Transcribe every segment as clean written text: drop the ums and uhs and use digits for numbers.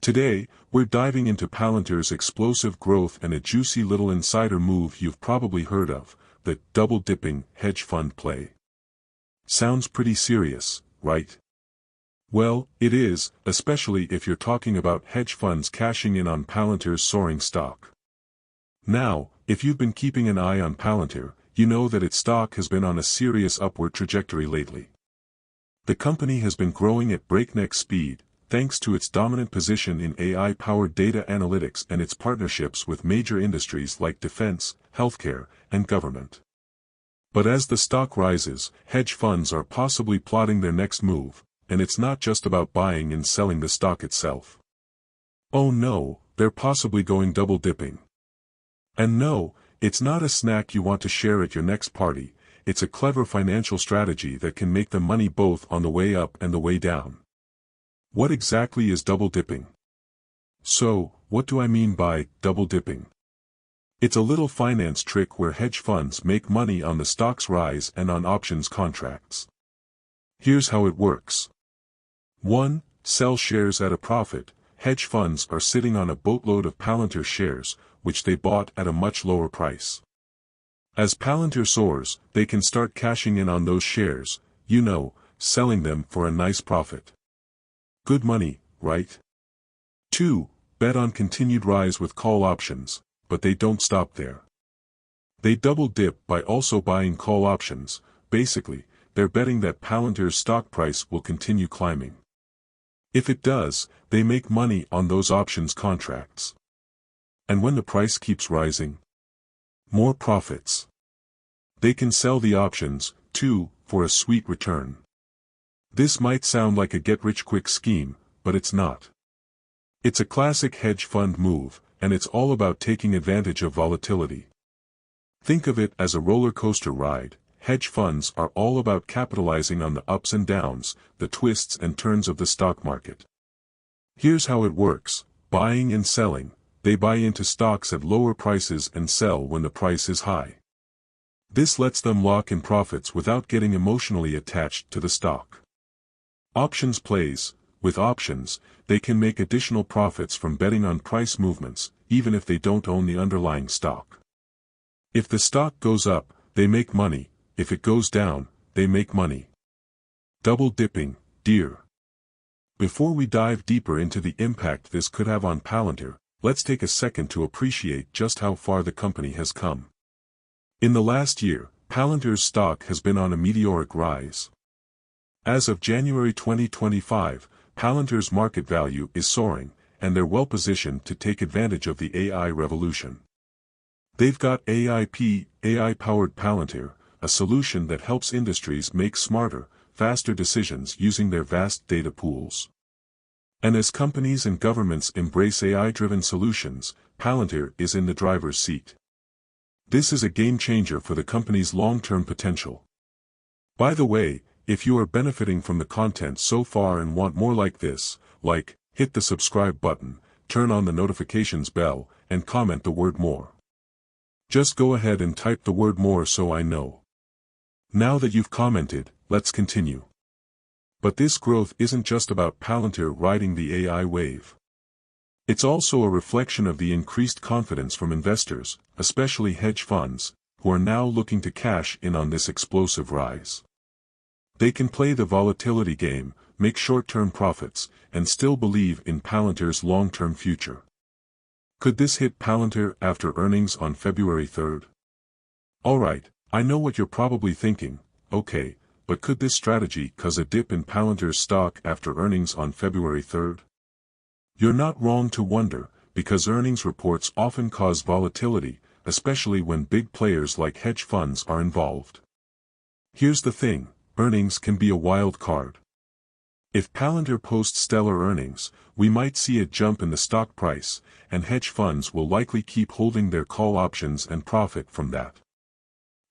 Today, we're diving into Palantir's explosive growth and a juicy little insider move you've probably heard of, the double-dipping hedge fund play. Sounds pretty serious, right? Well, it is, especially if you're talking about hedge funds cashing in on Palantir's soaring stock. Now, if you've been keeping an eye on Palantir, you know that its stock has been on a serious upward trajectory lately. The company has been growing at breakneck speed, thanks to its dominant position in AI-powered data analytics and its partnerships with major industries like defense, healthcare, and government. But as the stock rises, hedge funds are possibly plotting their next move, and it's not just about buying and selling the stock itself. Oh no, they're possibly going double-dipping. And no, it's not a snack you want to share at your next party, it's a clever financial strategy that can make them money both on the way up and the way down. What exactly is double-dipping? So, what do I mean by double-dipping? It's a little finance trick where hedge funds make money on the stock's rise and on options contracts. Here's how it works. 1. Sell shares at a profit. Hedge funds are sitting on a boatload of Palantir shares, which they bought at a much lower price. As Palantir soars, they can start cashing in on those shares, selling them for a nice profit. Good money, right? 2. Bet on continued rise with call options, but they don't stop there. They double dip by also buying call options. Basically, they're betting that Palantir's stock price will continue climbing. If it does, they make money on those options contracts. And when the price keeps rising, more profits. They can sell the options, too, for a sweet return. This might sound like a get-rich-quick scheme, but it's not. It's a classic hedge fund move, and it's all about taking advantage of volatility. Think of it as a roller coaster ride. Hedge funds are all about capitalizing on the ups and downs, the twists and turns of the stock market. Here's how it works: buying and selling. They buy into stocks at lower prices and sell when the price is high. This lets them lock in profits without getting emotionally attached to the stock. Options plays. With options, they can make additional profits from betting on price movements, even if they don't own the underlying stock. If the stock goes up, they make money. If it goes down, they make money. Double dipping, dear. Before we dive deeper into the impact this could have on Palantir, let's take a second to appreciate just how far the company has come. In the last year, Palantir's stock has been on a meteoric rise. As of January 2025, Palantir's market value is soaring, and they're well positioned to take advantage of the AI revolution. They've got AI-powered Palantir, a solution that helps industries make smarter, faster decisions using their vast data pools. And as companies and governments embrace AI-driven solutions, Palantir is in the driver's seat. This is a game-changer for the company's long-term potential. By the way, if you are benefiting from the content so far and want more like this, hit the subscribe button, turn on the notifications bell, and comment the word more. Just go ahead and type the word more so I know. Now that you've commented, let's continue. But this growth isn't just about Palantir riding the AI wave. It's also a reflection of the increased confidence from investors, especially hedge funds, who are now looking to cash in on this explosive rise. They can play the volatility game, make short-term profits, and still believe in Palantir's long-term future. Could this hit Palantir after earnings on February 3rd? Alright, I know what you're probably thinking. Okay, but could this strategy cause a dip in Palantir's stock after earnings on February 3rd? You're not wrong to wonder, because earnings reports often cause volatility, especially when big players like hedge funds are involved. Here's the thing: earnings can be a wild card. If Palantir posts stellar earnings, we might see a jump in the stock price, and hedge funds will likely keep holding their call options and profit from that.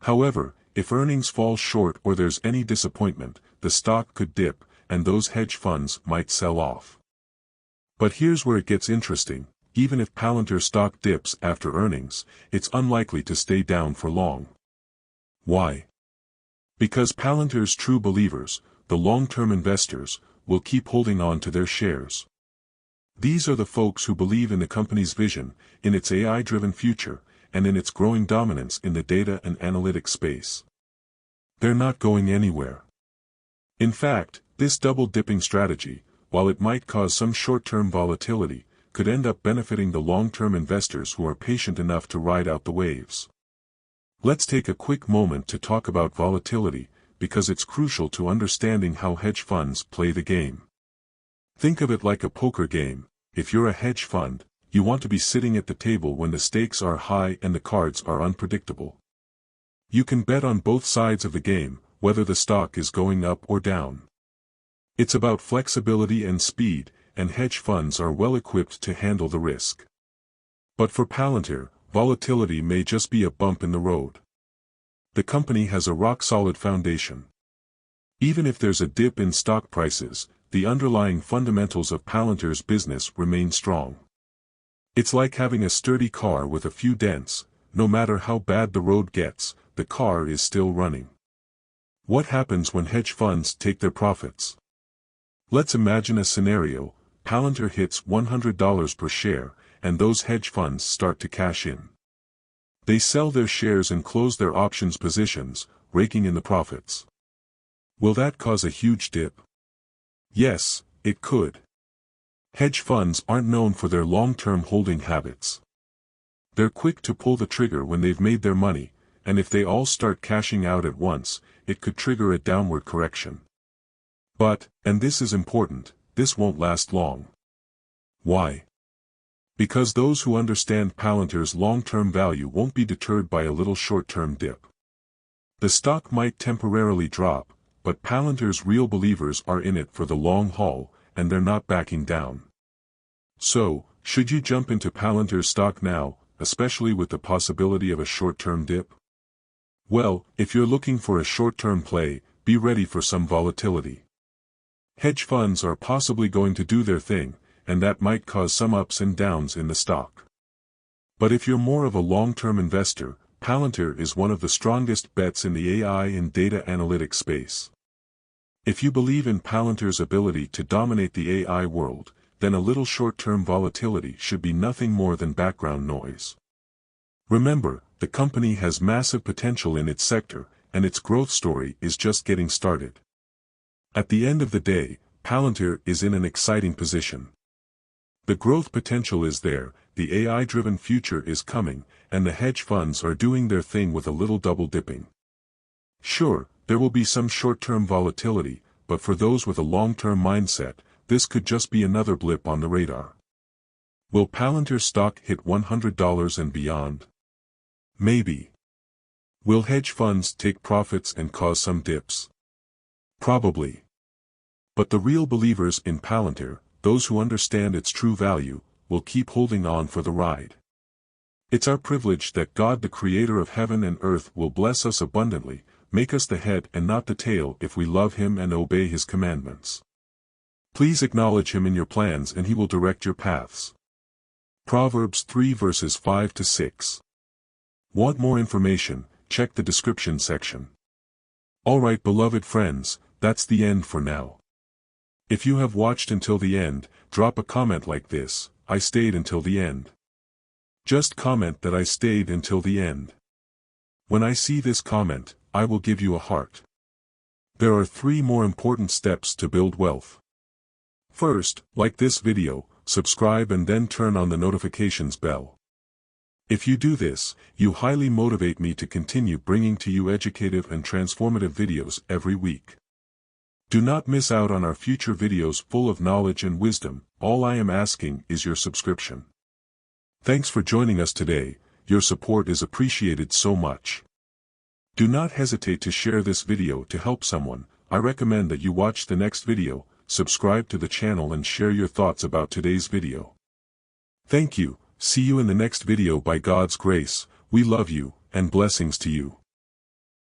However, if earnings fall short or there's any disappointment, the stock could dip, and those hedge funds might sell off. But here's where it gets interesting: even if Palantir stock dips after earnings, it's unlikely to stay down for long. Why? Because Palantir's true believers, the long-term investors, will keep holding on to their shares. These are the folks who believe in the company's vision, in its AI-driven future, and in its growing dominance in the data and analytics space. They're not going anywhere. In fact, this double-dipping strategy, while it might cause some short-term volatility, could end up benefiting the long-term investors who are patient enough to ride out the waves. Let's take a quick moment to talk about volatility, because it's crucial to understanding how hedge funds play the game. Think of it like a poker game. If you're a hedge fund, you want to be sitting at the table when the stakes are high and the cards are unpredictable. You can bet on both sides of the game, whether the stock is going up or down. It's about flexibility and speed, and hedge funds are well equipped to handle the risk. But for Palantir, volatility may just be a bump in the road. The company has a rock-solid foundation. Even if there's a dip in stock prices, the underlying fundamentals of Palantir's business remain strong. It's like having a sturdy car with a few dents. No matter how bad the road gets, the car is still running. What happens when hedge funds take their profits? Let's imagine a scenario. Palantir hits $100 per share, and those hedge funds start to cash in. They sell their shares and close their options positions, raking in the profits. Will that cause a huge dip? Yes, it could. Hedge funds aren't known for their long-term holding habits. They're quick to pull the trigger when they've made their money, and if they all start cashing out at once, it could trigger a downward correction. But, and this is important, this won't last long. Why? Because those who understand Palantir's long-term value won't be deterred by a little short-term dip. The stock might temporarily drop, but Palantir's real believers are in it for the long haul, and they're not backing down. So, should you jump into Palantir's stock now, especially with the possibility of a short-term dip? Well, if you're looking for a short-term play, be ready for some volatility. Hedge funds are possibly going to do their thing, and that might cause some ups and downs in the stock. But if you're more of a long-term investor, Palantir is one of the strongest bets in the AI and data analytics space. If you believe in Palantir's ability to dominate the AI world, then a little short-term volatility should be nothing more than background noise. Remember, the company has massive potential in its sector, and its growth story is just getting started. At the end of the day, Palantir is in an exciting position. The growth potential is there, the AI-driven future is coming, and the hedge funds are doing their thing with a little double-dipping. Sure, there will be some short-term volatility, but for those with a long-term mindset, this could just be another blip on the radar. Will Palantir stock hit $100 and beyond? Maybe. Will hedge funds take profits and cause some dips? Probably. But the real believers in Palantir, those who understand its true value, will keep holding on for the ride. It's our privilege that God, the creator of heaven and earth, will bless us abundantly, make us the head and not the tail if we love Him and obey His commandments. Please acknowledge Him in your plans and He will direct your paths. Proverbs 3 verses 5 to 6. Want more information? Check the description section. Alright, beloved friends, that's the end for now. If you have watched until the end, drop a comment like this: I stayed until the end. Just comment that I stayed until the end. When I see this comment, I will give you a heart. There are 3 more important steps to build wealth. First, like this video, subscribe and then turn on the notifications bell. If you do this, you highly motivate me to continue bringing to you educative and transformative videos every week. Do not miss out on our future videos full of knowledge and wisdom. All I am asking is your subscription. Thanks for joining us today, your support is appreciated so much. Do not hesitate to share this video to help someone. I recommend that you watch the next video, subscribe to the channel and share your thoughts about today's video. Thank you, see you in the next video by God's grace. We love you, and blessings to you.